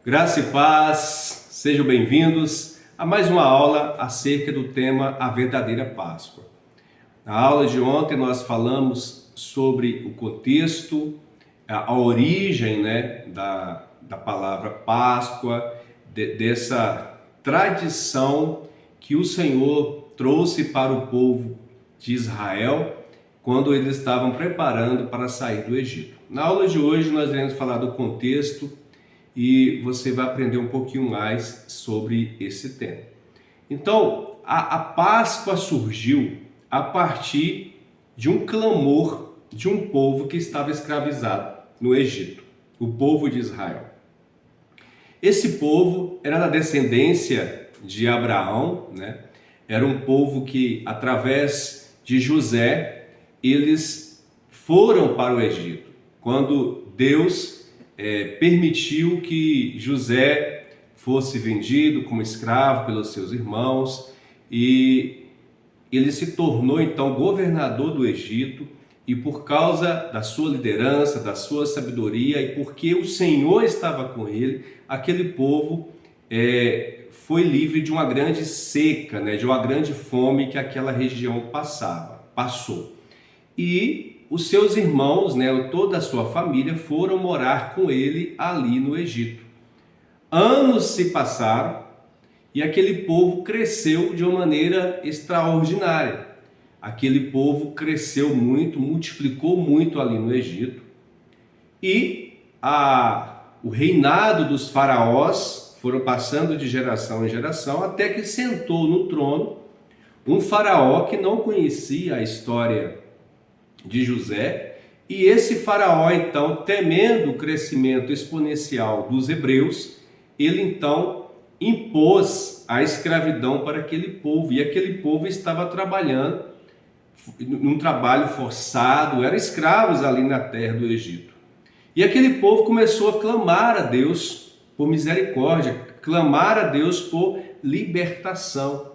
Graça e paz, sejam bem-vindos a mais uma aula acerca do tema A Verdadeira Páscoa. Na aula de ontem nós falamos sobre o contexto, a origem da palavra Páscoa, dessa tradição que o Senhor trouxe para o povo de Israel quando eles estavam preparando para sair do Egito. Na aula de hoje nós iremos falar do contexto e você vai aprender um pouquinho mais sobre esse tema. Então, a Páscoa surgiu a partir de um clamor de um povo que estava escravizado no Egito, o povo de Israel. Esse povo era da descendência de Abraão, Era um povo que, através de José, eles foram para o Egito. Quando Deus permitiu que José fosse vendido como escravo pelos seus irmãos e ele se tornou então governador do Egito, e por causa da sua liderança, da sua sabedoria e porque o Senhor estava com ele, aquele povo foi livre de uma grande seca, de uma grande fome que aquela região passou. E os seus irmãos, toda a sua família foram morar com ele ali no Egito. Anos se passaram e aquele povo cresceu de uma maneira extraordinária. Aquele povo cresceu muito, multiplicou muito ali no Egito. E o reinado dos faraós foram passando de geração em geração, até que sentou no trono um faraó que não conhecia a história de José, e esse faraó então, temendo o crescimento exponencial dos hebreus, ele então impôs a escravidão para aquele povo, e aquele povo estava trabalhando num trabalho forçado, eram escravos ali na terra do Egito. E aquele povo começou a clamar a Deus por misericórdia, clamar a Deus por libertação.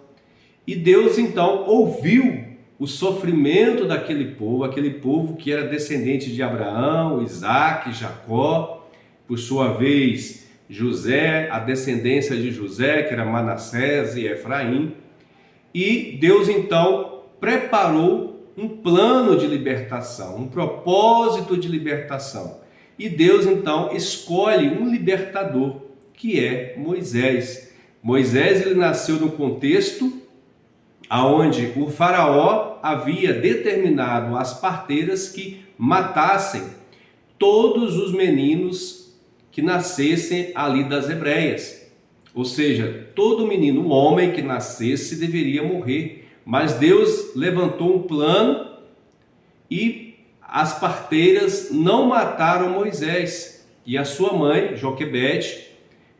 E Deus então ouviu o sofrimento daquele povo que era descendente de Abraão, Isaac, Jacó, por sua vez José, a descendência de José, que era Manassés e Efraim. E Deus então preparou um plano de libertação, um propósito de libertação. E Deus então escolhe um libertador, que é Moisés. Moisés, ele nasceu no contexto aonde o faraó havia determinado às parteiras que matassem todos os meninos que nascessem ali das hebreias. Ou seja, todo menino, homem que nascesse deveria morrer. Mas Deus levantou um plano e as parteiras não mataram Moisés. E a sua mãe, Joquebede,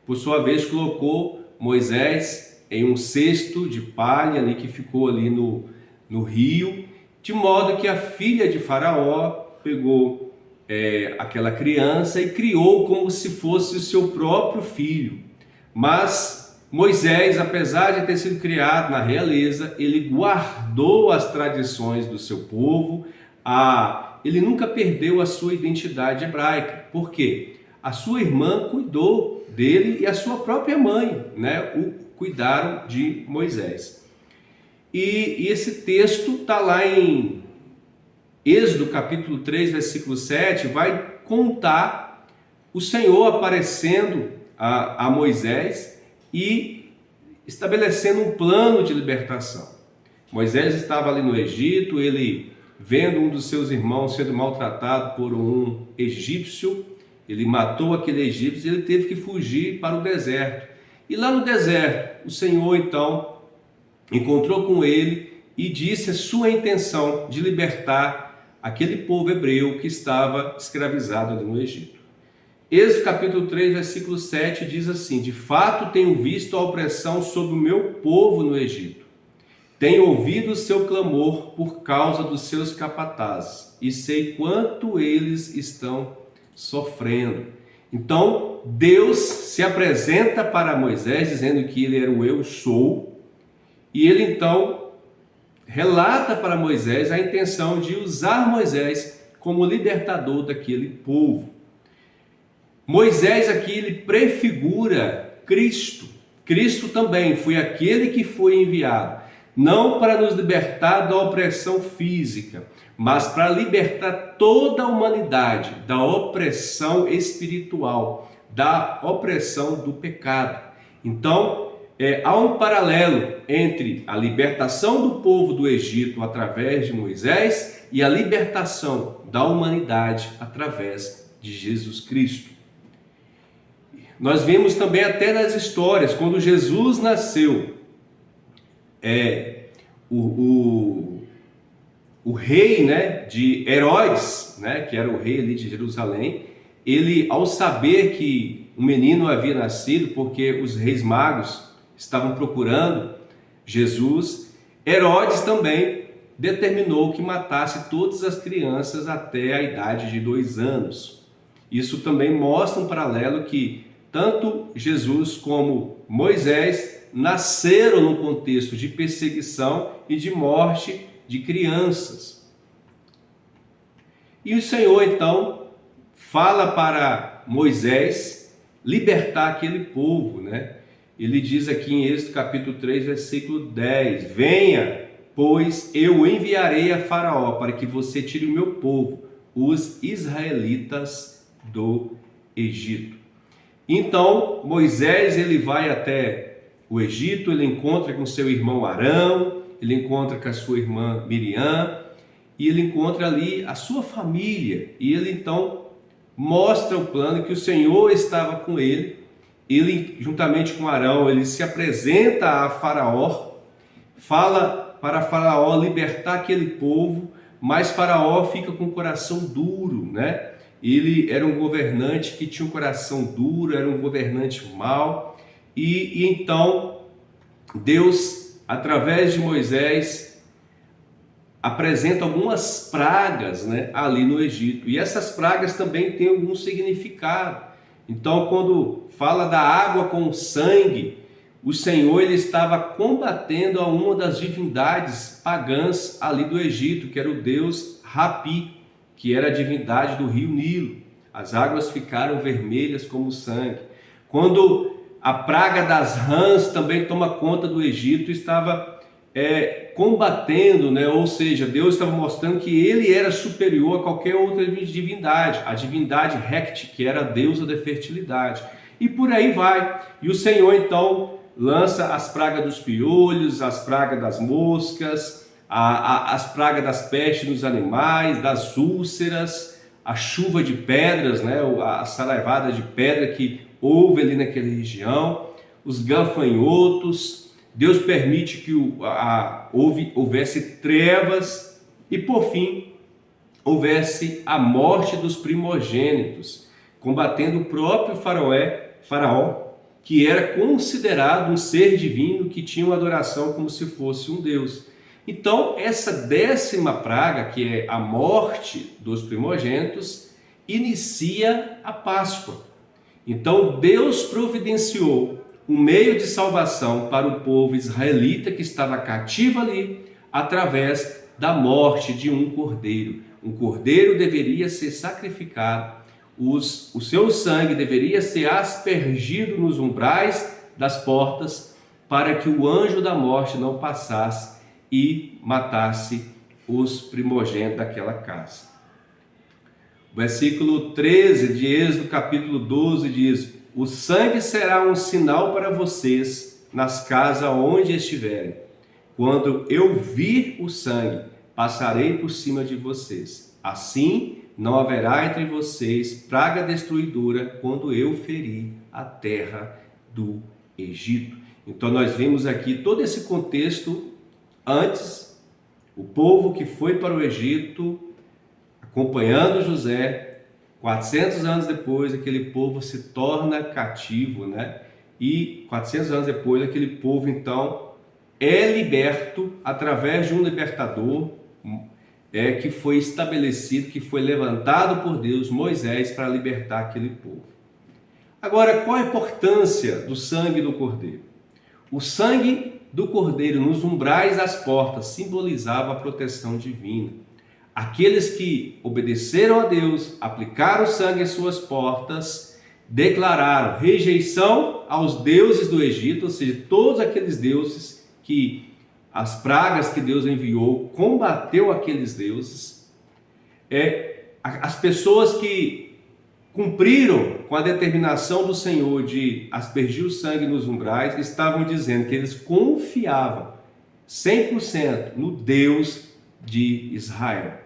por sua vez, colocou Moisés em um cesto de palha ali que ficou ali no rio, de modo que a filha de Faraó pegou aquela criança e criou como se fosse o seu próprio filho. Mas Moisés, apesar de ter sido criado na realeza, ele guardou as tradições do seu povo, ele nunca perdeu a sua identidade hebraica. Por quê? A sua irmã cuidou dele e a sua própria mãe, cuidaram de Moisés. E esse texto está lá em Êxodo capítulo 3, versículo 7, vai contar o Senhor aparecendo a Moisés e estabelecendo um plano de libertação. Moisés estava ali no Egito, ele vendo um dos seus irmãos sendo maltratado por um egípcio, ele matou aquele egípcio e ele teve que fugir para o deserto. E lá no deserto, o Senhor então encontrou com ele e disse a sua intenção de libertar aquele povo hebreu que estava escravizado ali no Egito. Êxodo capítulo 3, versículo 7 diz assim: de fato tenho visto a opressão sobre o meu povo no Egito. Tenho ouvido o seu clamor por causa dos seus capatazes e sei quanto eles estão sofrendo. Então, Deus se apresenta para Moisés dizendo que ele era o Eu Sou, e ele então relata para Moisés a intenção de usar Moisés como libertador daquele povo. Moisés aqui ele prefigura Cristo. Cristo também foi aquele que foi enviado, não para nos libertar da opressão física, mas para libertar toda a humanidade da opressão espiritual, da opressão do pecado. Então, há um paralelo entre a libertação do povo do Egito através de Moisés e a libertação da humanidade através de Jesus Cristo. Nós vemos também até nas histórias, quando Jesus nasceu, o rei, de Herodes, que era o rei ali de Jerusalém, ele, ao saber que um menino havia nascido, porque os reis magos estavam procurando Jesus, Herodes também determinou que matasse todas as crianças até a idade de 2 anos. Isso também mostra um paralelo que tanto Jesus como Moisés nasceram no contexto de perseguição e de morte de crianças. E o Senhor então fala para Moisés libertar aquele povo, Ele diz aqui em Êxodo capítulo 3, versículo 10: venha, pois eu enviarei a Faraó para que você tire o meu povo, os israelitas do Egito. Então Moisés ele vai até o Egito, ele encontra com seu irmão Arão, ele encontra com a sua irmã Miriam, e ele encontra ali a sua família, e ele então mostra o plano que o Senhor estava com ele. Ele, juntamente com Arão, ele se apresenta a Faraó, fala para Faraó libertar aquele povo, mas Faraó fica com o coração duro, Ele era um governante que tinha um coração duro, era um governante mau, e então Deus, através de Moisés, apresenta algumas pragas, ali no Egito, e essas pragas também têm algum significado. Então, quando fala da água com sangue, o Senhor ele estava combatendo a uma das divindades pagãs ali do Egito, que era o deus Rapi, que era a divindade do rio Nilo. As águas ficaram vermelhas como sangue. Quando a praga das rãs também toma conta do Egito, estava combatendo, ou seja, Deus estava mostrando que ele era superior a qualquer outra divindade, a divindade Hecate, que era a deusa da fertilidade, e por aí vai. E o Senhor então lança as pragas dos piolhos, as pragas das moscas, as pragas das pestes nos animais, das úlceras, a chuva de pedras, a saraivada de pedra que houve ali naquela região, os gafanhotos. Deus permite que houvesse trevas e, por fim, houvesse a morte dos primogênitos, combatendo o próprio Faraó, que era considerado um ser divino que tinha uma adoração como se fosse um Deus. Então, essa 10ª praga, que é a morte dos primogênitos, inicia a Páscoa. Então, Deus providenciou um meio de salvação para o povo israelita que estava cativo ali, através da morte de um cordeiro. Um cordeiro deveria ser sacrificado, o seu sangue deveria ser aspergido nos umbrais das portas, para que o anjo da morte não passasse e matasse os primogênitos daquela casa. O versículo 13 de Êxodo capítulo 12 diz: o sangue será um sinal para vocês nas casas onde estiverem. Quando eu vir o sangue, passarei por cima de vocês. Assim, não haverá entre vocês praga destruidora quando eu ferir a terra do Egito. Então nós vemos aqui todo esse contexto antes, o povo que foi para o Egito, acompanhando José. 400 anos depois, aquele povo se torna cativo, E 400 anos depois, aquele povo, então, é liberto através de um libertador que foi estabelecido, que foi levantado por Deus, Moisés, para libertar aquele povo. Agora, qual a importância do sangue do cordeiro? O sangue do cordeiro nos umbrais das portas simbolizava a proteção divina. Aqueles que obedeceram a Deus, aplicaram o sangue em suas portas, declararam rejeição aos deuses do Egito, ou seja, todos aqueles deuses que as pragas que Deus enviou, combateu aqueles deuses. As pessoas que cumpriram com a determinação do Senhor de aspergir o sangue nos umbrais, estavam dizendo que eles confiavam 100% no Deus de Israel.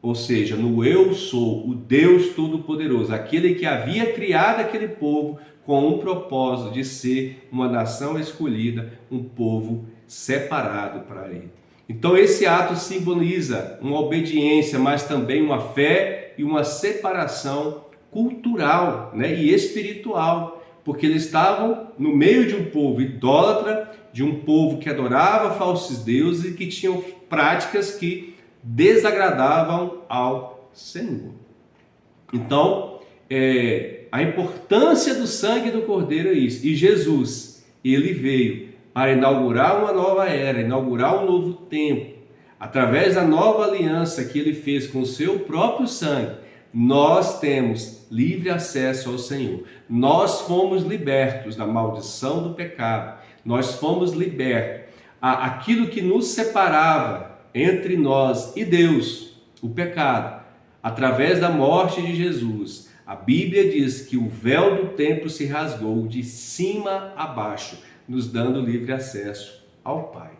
Ou seja, no eu sou, o Deus Todo-Poderoso, aquele que havia criado aquele povo com um propósito de ser uma nação escolhida, um povo separado para ele. Então esse ato simboliza uma obediência, mas também uma fé e uma separação cultural, e espiritual, porque eles estavam no meio de um povo idólatra, de um povo que adorava falsos deuses e que tinham práticas que desagradavam ao Senhor. Então, a importância do sangue do Cordeiro é isso. E Jesus, ele veio para inaugurar uma nova era, inaugurar um novo tempo. Através da nova aliança que ele fez com o seu próprio sangue, nós temos livre acesso ao Senhor. Nós fomos libertos da maldição do pecado. Nós fomos libertos aquilo que nos separava entre nós e Deus, o pecado. Através da morte de Jesus, a Bíblia diz que o véu do templo se rasgou de cima a baixo, nos dando livre acesso ao Pai.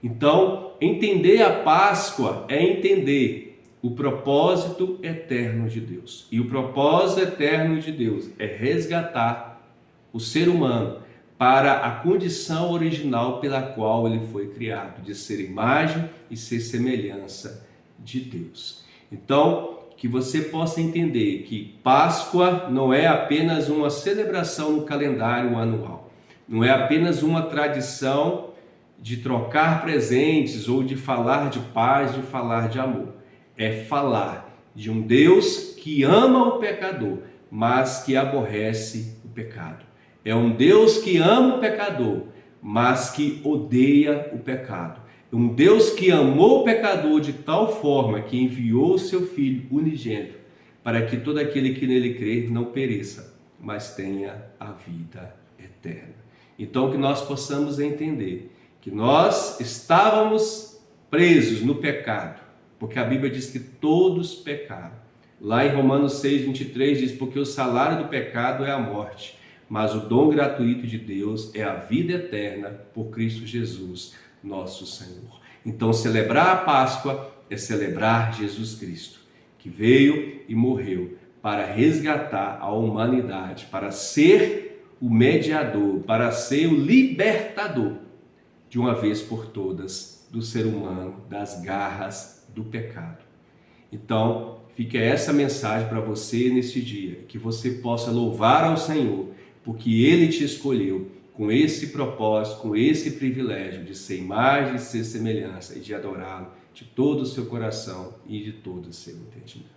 Então, entender a Páscoa é entender o propósito eterno de Deus. E o propósito eterno de Deus é resgatar o ser humano para a condição original pela qual ele foi criado, de ser imagem e ser semelhança de Deus. Então, que você possa entender que Páscoa não é apenas uma celebração no calendário anual, não é apenas uma tradição de trocar presentes ou de falar de paz, de falar de amor. É falar de um Deus que ama o pecador, mas que aborrece o pecado. É um Deus que ama o pecador, mas que odeia o pecado. Um Deus que amou o pecador de tal forma que enviou o seu Filho unigênito para que todo aquele que nele crer não pereça, mas tenha a vida eterna. Então que nós possamos entender que nós estávamos presos no pecado, porque a Bíblia diz que todos pecaram. Lá em Romanos 6:23 diz, porque o salário do pecado é a morte, mas o dom gratuito de Deus é a vida eterna por Cristo Jesus, nosso Senhor. Então celebrar a Páscoa é celebrar Jesus Cristo, que veio e morreu para resgatar a humanidade, para ser o mediador, para ser o libertador, de uma vez por todas, do ser humano, das garras do pecado. Então, fica essa mensagem para você nesse dia, que você possa louvar ao Senhor, porque Ele te escolheu com esse propósito, com esse privilégio de ser imagem, de ser semelhança e de adorá-lo de todo o seu coração e de todo o seu entendimento.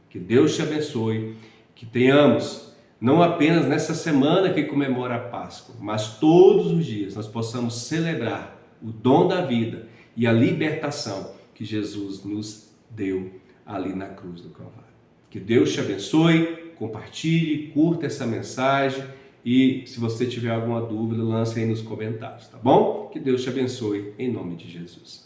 Que Deus te abençoe, que tenhamos, não apenas nessa semana que comemora a Páscoa, mas todos os dias nós possamos celebrar o dom da vida e a libertação que Jesus nos deu ali na cruz do Calvário. Que Deus te abençoe, compartilhe, curta essa mensagem e se você tiver alguma dúvida, lance aí nos comentários, tá bom? Que Deus te abençoe em nome de Jesus.